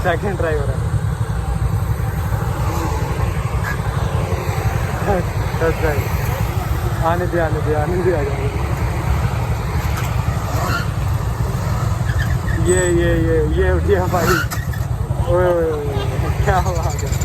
Second driver है। That's right. आने दे आ जाओ। ये उठिया भाई। ओए क्या बात है।